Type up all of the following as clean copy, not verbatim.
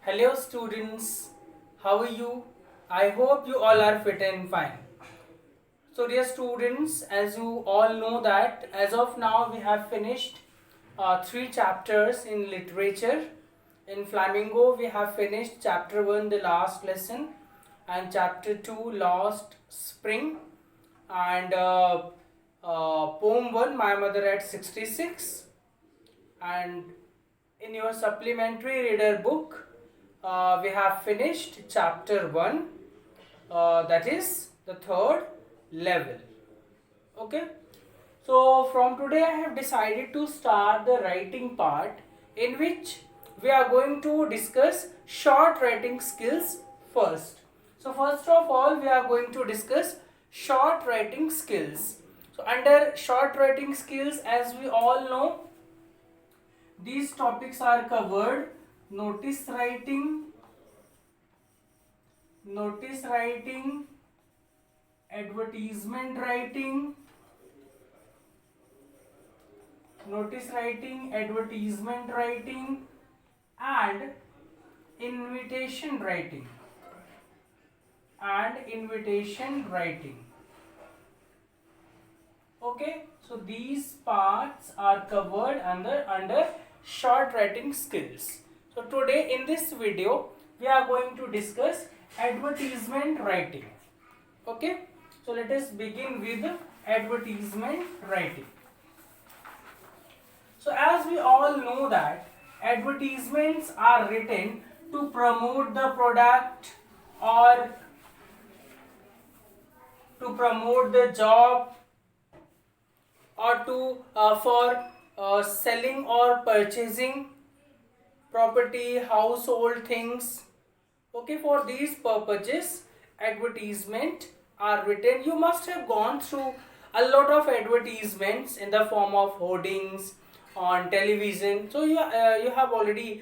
Hello students, how are you? I hope you all are fit and fine. So dear students, as you all know that as of now we have finished three chapters in literature. In Flamingo we have finished chapter 1, the last lesson, and chapter 2, Lost Spring, and poem 1, My Mother at 66, and in your supplementary reader book we have finished chapter 1, that is the third level. Okay, so from today I have decided to start the writing part, in which we are going to discuss short writing skills first. So first of all we are going to discuss short writing skills. So under short writing skills, as we all know, these topics are covered: notice writing, advertisement writing, and invitation writing. Okay, so these parts are covered under short writing skills. So today in this video we are going to discuss advertisement writing. Okay, so let us begin with advertisement writing. So as we all know that advertisements are written to promote the product, or to promote the job, or to for selling or purchasing property, household things. Okay, for these purposes advertisement are written. You must have gone through a lot of advertisements in the form of hoardings on television. So you have already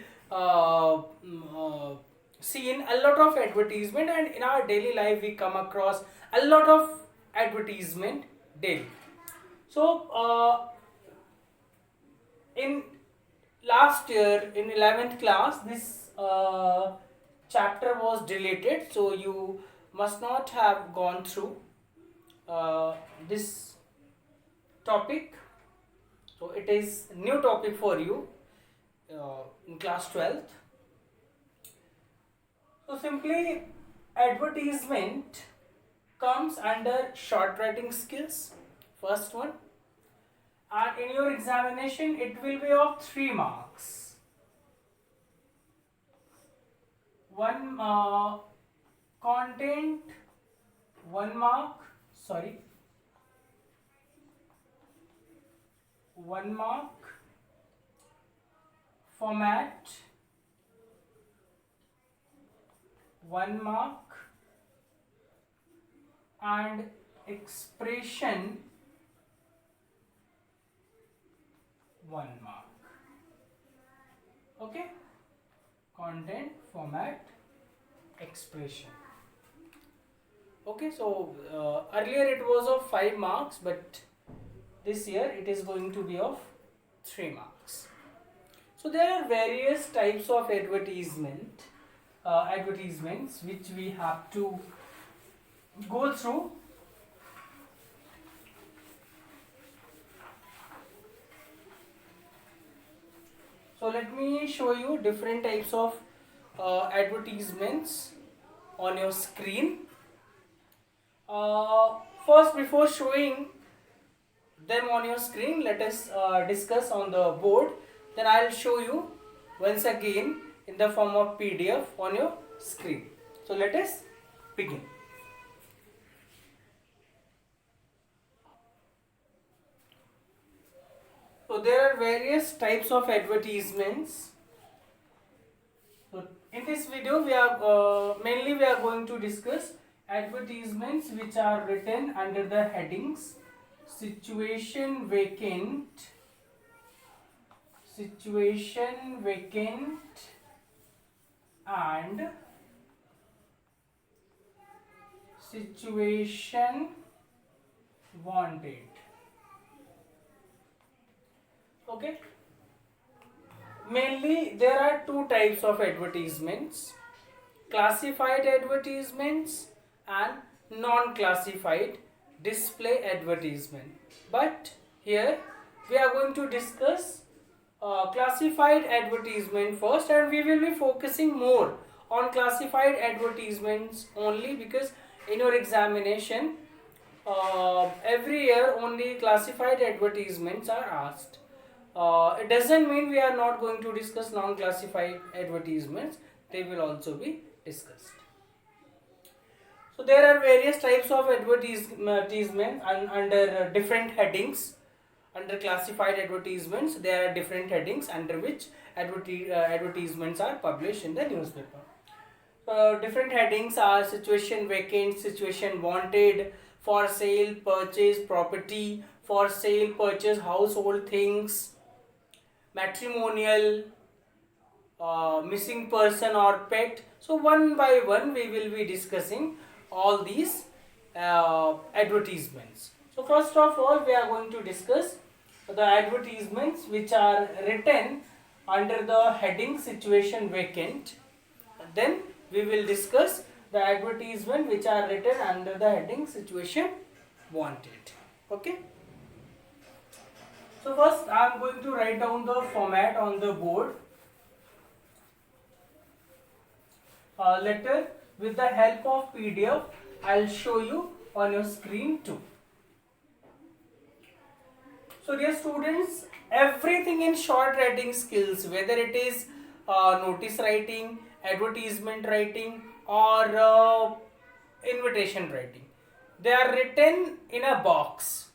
seen a lot of advertisement, and in our daily life we come across a lot of advertisement daily. So in last year in 11th class this chapter was deleted, so you must not have gone through this topic. So it is new topic for you in class 12th. So simply advertisement comes under short writing skills, first one, and in your examination it will be of 3 marks. One content, 1 mark, 1 mark, format, 1 mark, and expression, 1 mark. Okay, content, format, expression. Okay, so earlier it was of 5 marks, but this year it is going to be of 3 marks. So there are various types of advertisements which we have to go through. So let me show you different types of advertisements on your screen. First, before showing them on your screen, let us discuss on the board. Then I will show you once again in the form of PDF on your screen. So let us begin. So there are various types of advertisements. So in this video we are mainly we are going to discuss advertisements which are written under the headings situation vacant, and situation wanted. Okay, Mainly there are two types of advertisements: classified advertisements and non-classified display advertisement. But here we are going to discuss classified advertisement first, and we will be focusing more on classified advertisements only because in your examination every year only classified advertisements are asked. It doesn't mean we are not going to discuss non-classified advertisements, they will also be discussed. So there are various types of advertisement under different headings. Under classified advertisements, there are different headings under which advertisements are published in the newspaper. Different headings are situation vacant, situation wanted, for sale, purchase, property, for sale, purchase, household things, matrimonial, missing person or pet. So one by one we will be discussing all these advertisements. So first of all we are going to discuss the advertisements which are written under the heading situation vacant. Then we will discuss the advertisement which are written under the heading situation wanted. Okay. So first I am going to write down the format on the board. Later with the help of PDF I'll show you on your screen too. So dear students, everything in short writing skills, whether it is notice writing, advertisement writing or invitation writing, they are written in a box.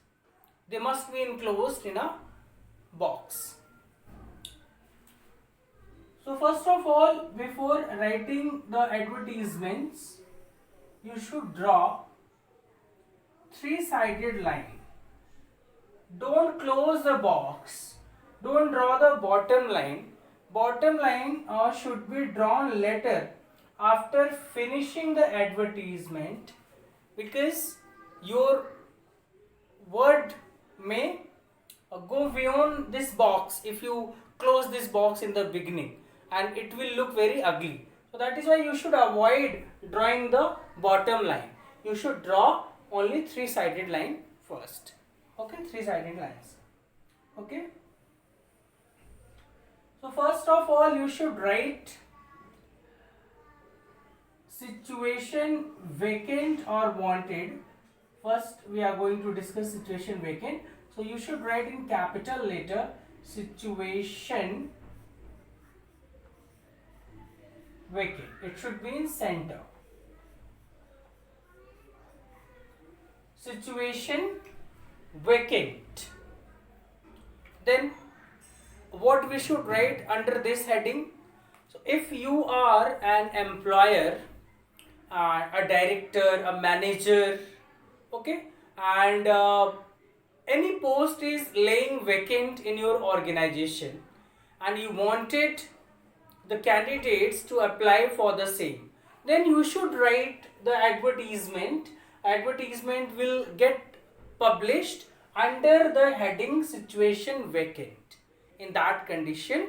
They must be enclosed in a box. So first of all, before writing the advertisements, you should draw three-sided line. Don't close the box. Don't draw the bottom line. Bottom line should be drawn later after finishing the advertisement, because your word may go beyond this box if you close this box in the beginning, and it will look very ugly. So that is why you should avoid drawing the bottom line. You should draw only three-sided line first. Okay, three-sided lines. Okay. So first of all you should write situation vacant or wanted. First we are going to discuss situation vacant. So you should write in capital letter situation vacant. It should be in center. Situation vacant. Then what we should write under this heading? So if you are an employer, a director, a manager, okay, and any post is laying vacant in your organization and you wanted the candidates to apply for the same, then you should write the advertisement. Advertisement will get published under the heading situation vacant. In that condition,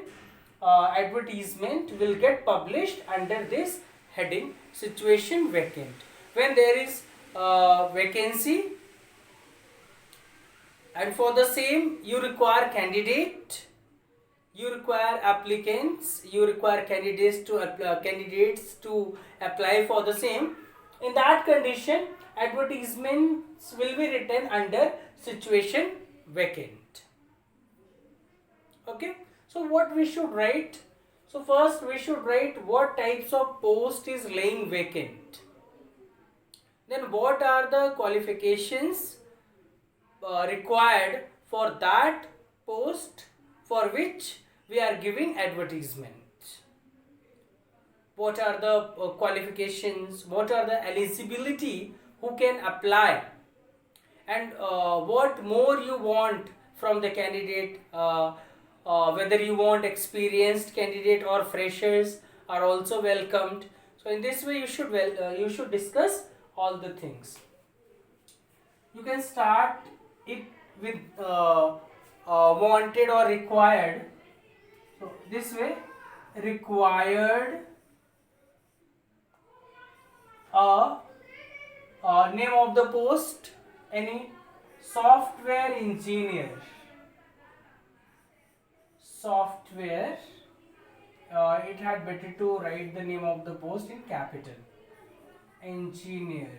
advertisement will get published under this heading situation vacant. When there is vacancy and for the same you require candidate, you require applicants, you require candidates to apply for the same, in that condition advertisements will be written under situation vacant. Okay, so what we should write? So first we should write what types of post is laying vacant. Then what are the qualifications required for that post for which we are giving advertisement. What are the qualifications? What are the eligibility? Who can apply? And what more you want from the candidate? Whether you want experienced candidate or freshers are also welcomed. So in this way you should discuss all the things. You can start it with wanted or required. So this way, required a name of the post, any software engineer. Software, it had better to write the name of the post in capital. Engineer.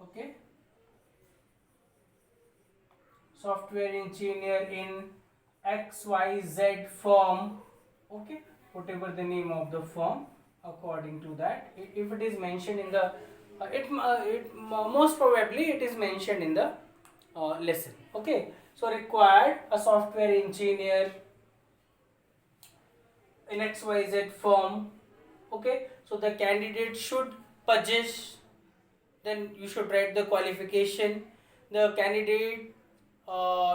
Okay. Software engineer in XYZ firm. Okay. Whatever the name of the firm, according to that, if it is mentioned in the most probably it is mentioned in the lesson. Okay. So required a software engineer in XYZ firm. Okay. So the candidate should possess, then you should write the qualification. The candidate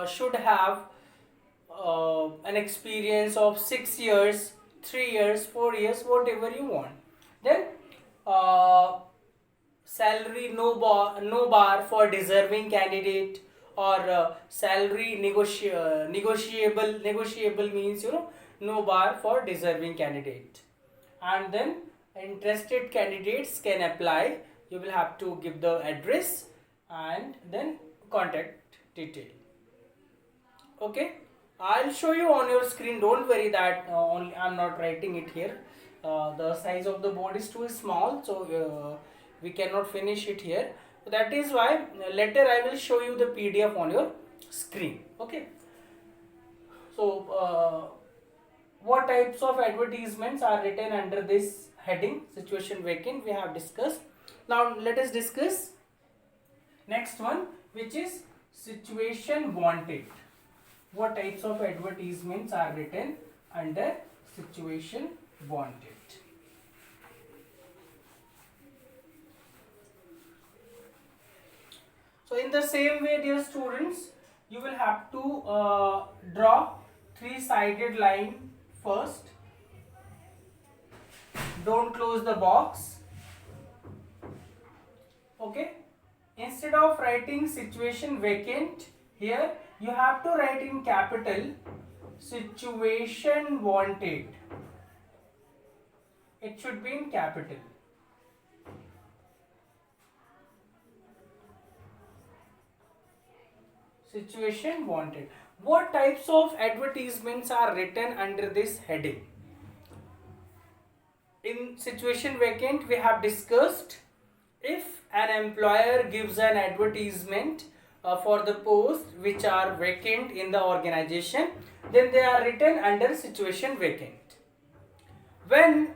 should have an experience of 6 years, 3 years, 4 years, whatever you want. Then uh, salary no bar for deserving candidate, or salary negotiable means, no bar for deserving candidate. And then interested candidates can apply. You will have to give the address and then contact detail. Okay, I'll show you on your screen. Don't worry that only I'm not writing it here. The size of the board is too small, so we cannot finish it here. So that is why later I will show you the PDF on your screen. Okay. So what types of advertisements are written under this heading, situation vacant, we have discussed. Now let us discuss next one, which is situation wanted. What types of advertisements are written under situation wanted? So in the same way, dear students, you will have to draw three-sided line first. Don't close the box. Okay. Instead of writing situation vacant, here you have to write in capital situation wanted. It should be in capital. Situation wanted. What types of advertisements are written under this heading? In situation vacant, we have discussed, if an employer gives an advertisement for the posts which are vacant in the organization, then they are written under situation vacant. When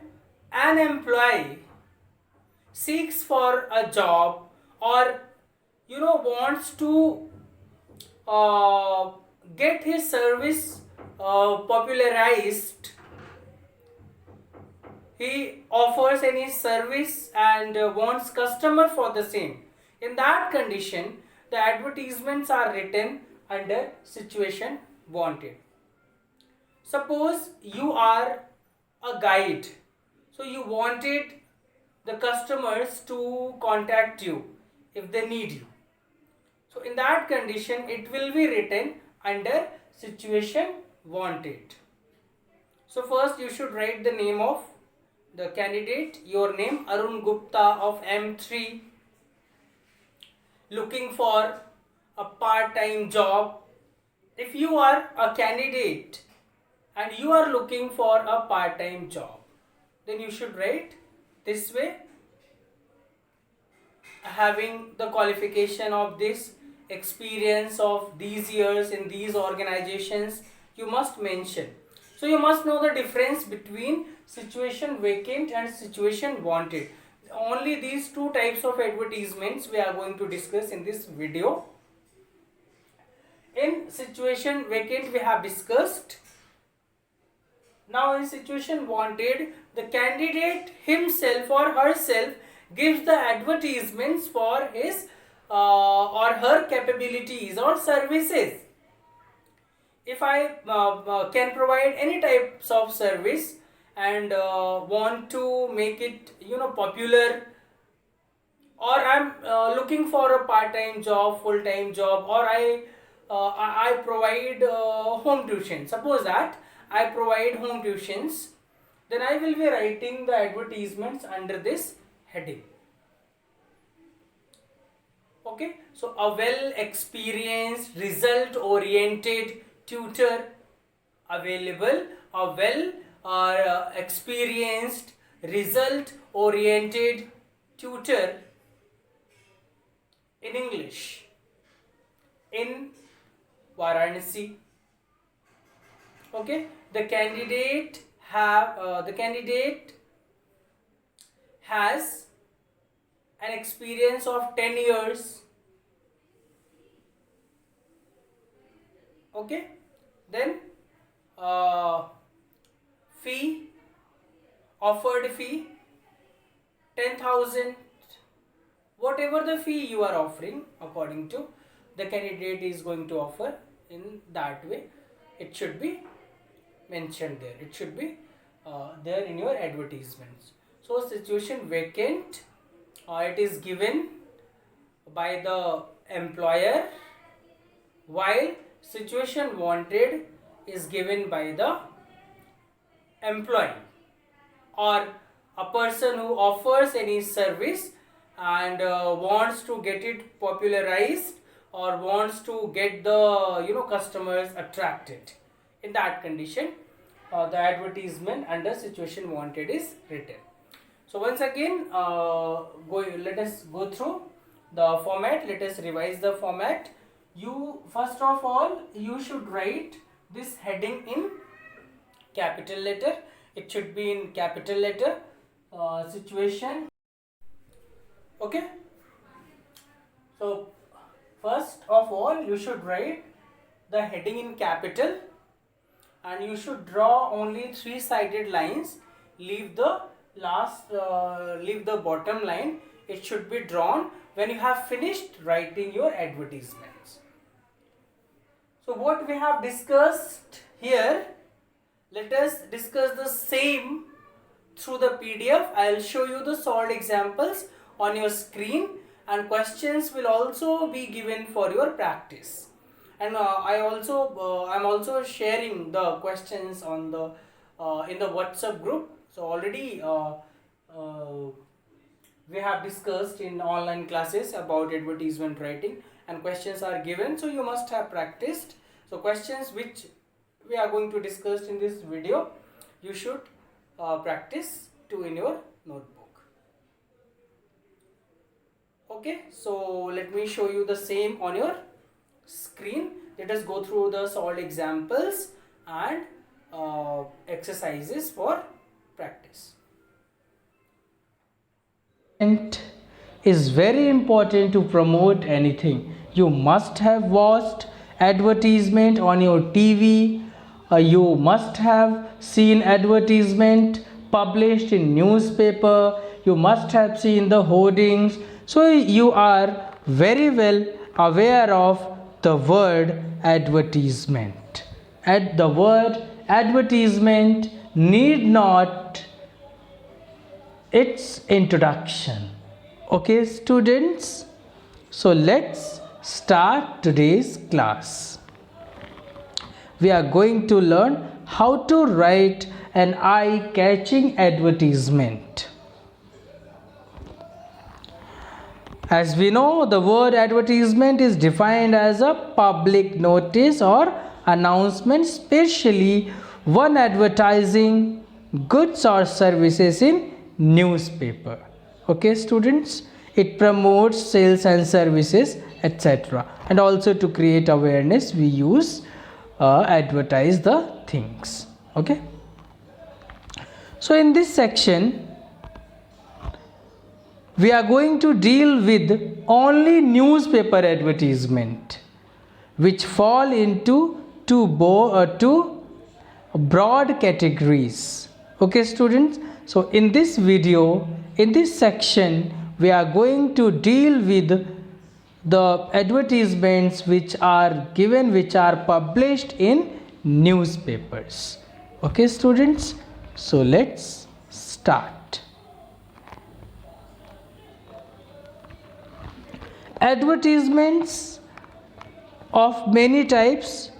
an employee seeks for a job, or wants to get his service popularized, he offers any service and wants customer for the same. In that condition, the advertisements are written under situation wanted. Suppose you are a guide, so you wanted the customers to contact you if they need you. So in that condition, it will be written under situation wanted. So first you should write the name of the candidate, your name, Arun Gupta of M3, looking for a part-time job. If you are a candidate and you are looking for a part-time job, then you should write this way, having the qualification of this, experience of these years in these organizations, you must mention. So you must know the difference between situation vacant and situation wanted. Only these two types of advertisements we are going to discuss in this video. In situation vacant we have discussed. Now in situation wanted, the candidate himself or herself gives the advertisements for his or her capabilities or services. If I can provide any types of service and want to make it popular, or I'm looking for a part-time job, full-time job, or I I provide home tuition. Suppose that I provide home tuitions, then I will be writing the advertisements under this heading. Okay, so a well experienced, result oriented tutor available, a well experienced, result oriented tutor in English in Varanasi. Okay, the candidate has an experience of 10 years. Okay, then fee, offered fee 10,000. Whatever the fee you are offering, according to the candidate is going to offer, in that way it should be mentioned there. It should be there in your advertisements. So situation vacant, it is given by the employer, while situation wanted is given by the employee, or a person who offers any service and wants to get it popularized, or wants to get the customers attracted. In that condition, the advertisement under situation wanted is written. So once again, let us go through the format. Let us revise the format. You first of all, you should write this heading in capital letter. It should be in capital letter. Situation. Okay. So first of all, you should write the heading in capital, and you should draw only 3-sided lines. Leave the bottom line. It should be drawn when you have finished writing your advertisements. So what we have discussed here, let us discuss the same through the PDF. I will show you the solved examples on your screen, and questions will also be given for your practice. And I'm also sharing the questions on the in the WhatsApp group. So already we have discussed in online classes about advertisement writing, and questions are given, so you must have practiced. So questions which we are going to discuss in this video, you should practice too in your notebook. Okay, so let me show you the same on your screen. Let us go through the solved examples and exercises for practice. Is very important to promote anything. You must have watched advertisement on your TV. You must have seen advertisement published in newspaper. You must have seen the hoardings. So you are very well aware of the word advertisement. The word advertisement need not its introduction. Okay, students, so let's start today's class. We are going to learn how to write an eye-catching advertisement. As we know, the word advertisement is defined as a public notice or announcement, especially one advertising goods or services in newspaper. Okay, students, it promotes sales and services, etc. And also to create awareness, we use advertise the things. Okay, so in this section we are going to deal with only newspaper advertisement, which fall into two broad categories. Okay, students, so in this video, in this section, we are going to deal with the advertisements which are given, which are published in newspapers. Okay, students, so let's start. Advertisements of many types: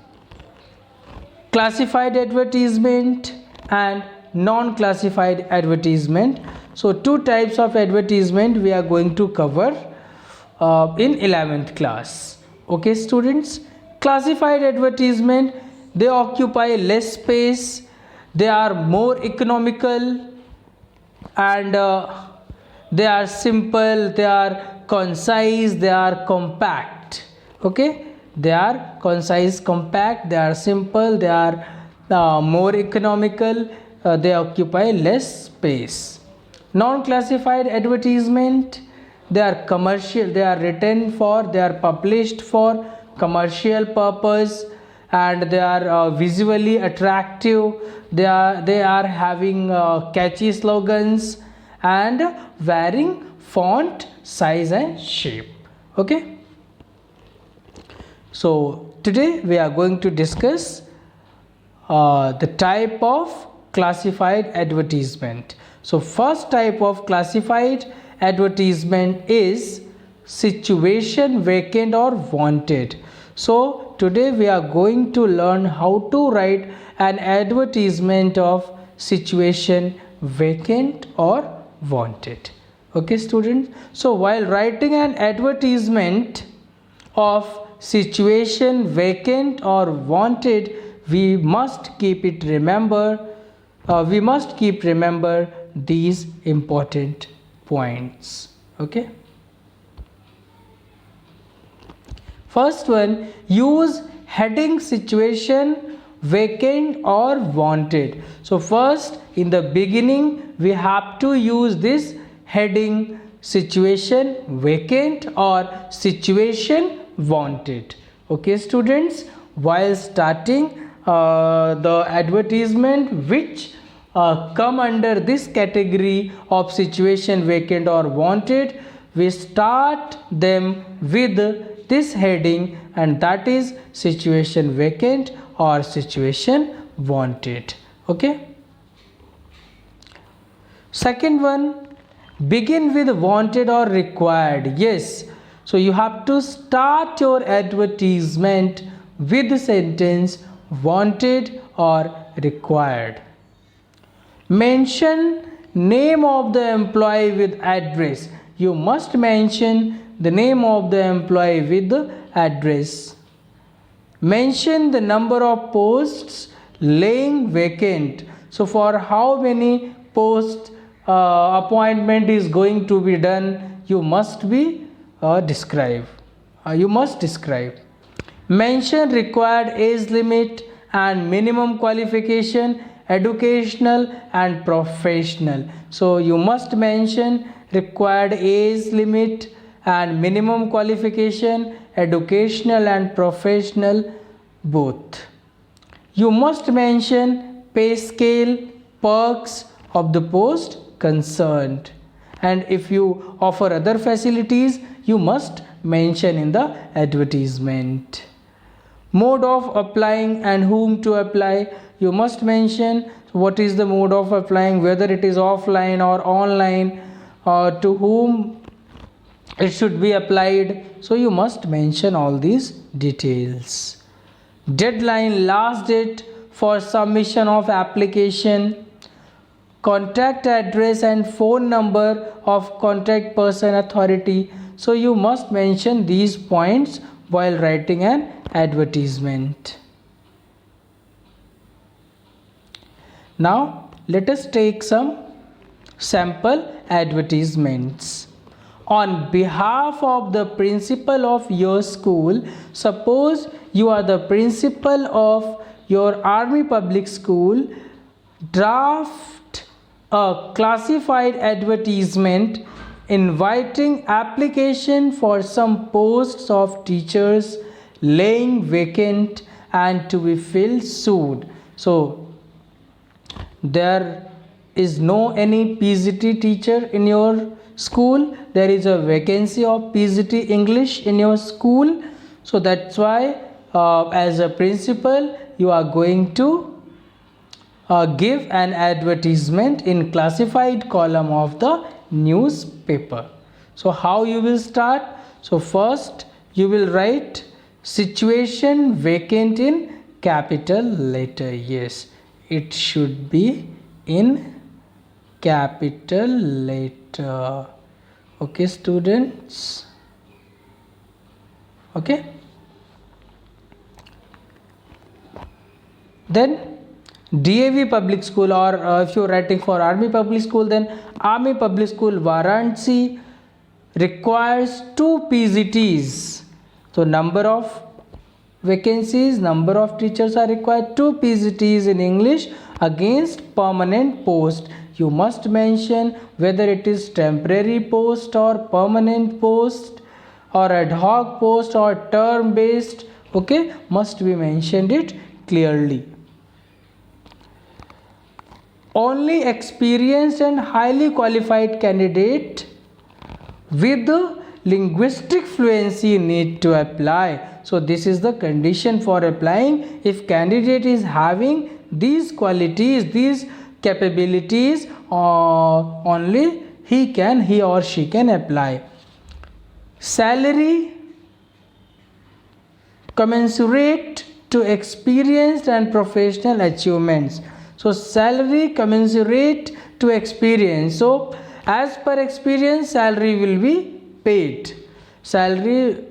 classified advertisement and non-classified advertisement. So two types of advertisement we are going to cover in 11th class. Okay students, classified advertisement, they occupy less space, they are more economical, and they are simple, they are concise, they are compact. Okay, they are concise, compact, they are simple, they are more economical, they occupy less space. Non-classified advertisement, they are commercial, they are written for, they are published for commercial purpose, and they are visually attractive, they are having catchy slogans and varying font size and shape. Okay, so today we are going to discuss the type of classified advertisement. So first type of classified advertisement is situation vacant or wanted. So today we are going to learn how to write an advertisement of situation vacant or wanted. Okay students, so while writing an advertisement of situation vacant or wanted, we must keep remember these important points. Okay, first one, use heading situation vacant or wanted. So first, in the beginning we have to use this heading situation vacant or situation wanted. Okay students, while starting the advertisement which come under this category of situation vacant or wanted, we start them with this heading, and that is situation vacant or situation wanted. Okay, second one, begin with wanted or required. Yes, so you have to start your advertisement with the sentence wanted or required. Mention name of the employee with address. You must mention the name of the employee with the address. Mention the number of posts laying vacant. So for how many posts appointment is going to be done, you must describe. Mention required age limit and minimum qualification, educational and professional. So you must mention required age limit and minimum qualification, educational and professional both. You must mention pay scale, perks of the post concerned, and if you offer other facilities, you must mention in the advertisement. Mode of applying and whom to apply, you must mention what is the mode of applying, whether it is offline or online, or to whom it should be applied. So you must mention all these details. Deadline, last date for submission of application, contact address and phone number of contact person authority. So you must mention these points while writing an advertisement. Now let us take some sample advertisements. On behalf of the principal of your school, suppose you are the principal of your army public school, draft a classified advertisement inviting application for some posts of teachers laying vacant and to be filled soon. So there is no any PGT teacher in your school, there is a vacancy of PGT English in your school, so that's why as a principal you are going to give an advertisement in classified column of the newspaper. So how you will start? So first you will write Situation vacant in capital letter. Yes, it should be in capital letter. Okay, students. Okay. Then DAV public school, or if you're writing for Army public school, then Army public school Varanasi requires 2 PGTs. So number of vacancies, number of teachers are required, 2 PGTs in English against permanent post. You must mention whether it is temporary post or permanent post or ad hoc post or term based. Okay, must be mentioned it clearly. Only experienced and highly qualified candidate with linguistic fluency need to apply. So this is the condition for applying. If candidate is having these qualities, these capabilities, only he or she can apply. Salary commensurate to experienced and professional achievements. So salary commensurate to experience. So as per experience, salary will be paid. Salary,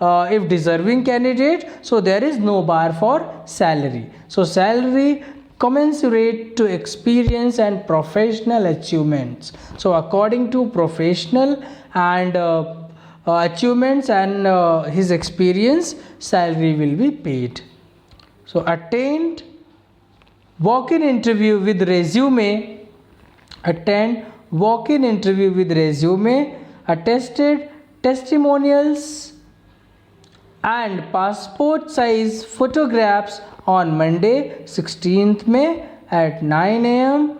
if deserving candidate, so there is no bar for salary. So salary commensurate to experience and professional achievements. So according to professional and achievements and his experience, salary will be paid. So attend walk-in interview with resume, attend walk-in interview with resume, attested testimonials and passport size photographs on Monday 16th May at 9 am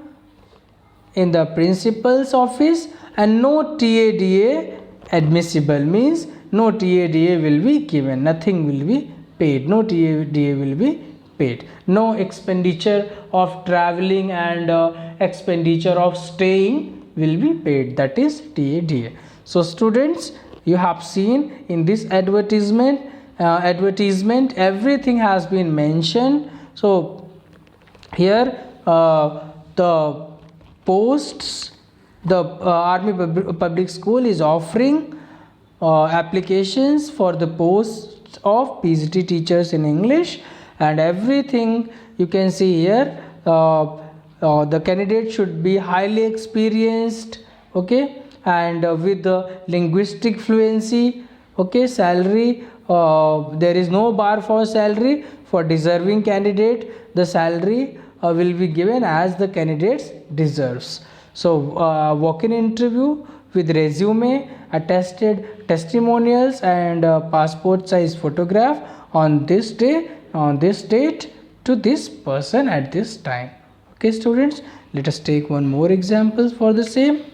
in the principal's office, and no TADA admissible, means no TADA will be given, nothing will be paid, no TADA will be paid. No expenditure of traveling and expenditure of staying will be paid, that is TADA. So students, you have seen in this advertisement everything has been mentioned. So here the posts, the Army public school is offering applications for the posts of PGT teachers in English, and everything you can see here. The candidate should be highly experienced, okay, and with the linguistic fluency. Okay, salary, there is no bar for salary. For deserving candidate, the salary will be given as the candidate deserves. So walk-in interview with resume, attested testimonials and passport size photograph on this day, on this date, to this person at this time. Okay students, let us take one more example for the same.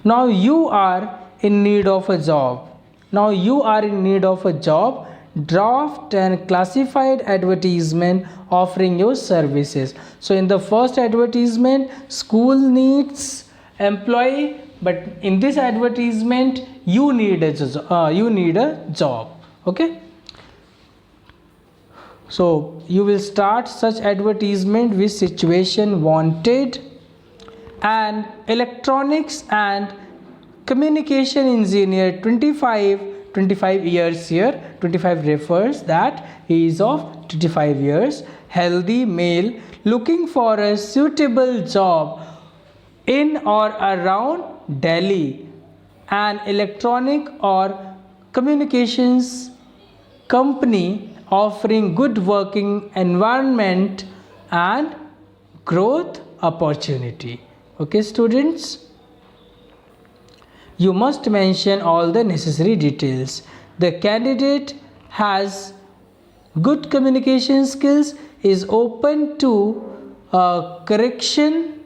Now you are in need of a job. Now you are in need of a job. Draft and classified advertisement offering your services. So in the first advertisement, school needs employee, but in this advertisement you need a job. Okay. So you will start such advertisement with situation wanted, and electronics and communication engineer 25 years here. 25 refers that he is of 25 years, healthy male, looking for a suitable job in or around Delhi, an electronic or communications company offering good working environment and growth opportunity. Okay students, you must mention all the necessary details. The candidate has good communication skills, is open to correction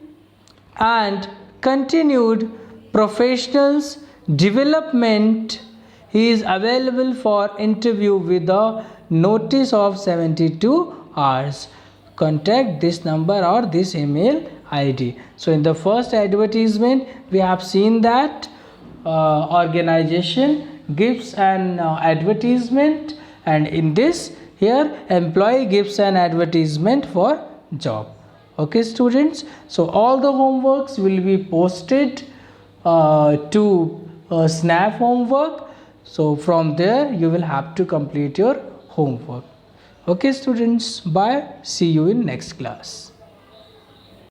and continued professionals development. He is available for interview with a notice of 72 hours. Contact this number or this email ID. So in the first advertisement we have seen that organization gives an advertisement, and in this here employee gives an advertisement for job. Okay students, so all the homeworks will be posted to Snap homework. So from there you will have to complete your homework. Okay students, bye, see you in next class.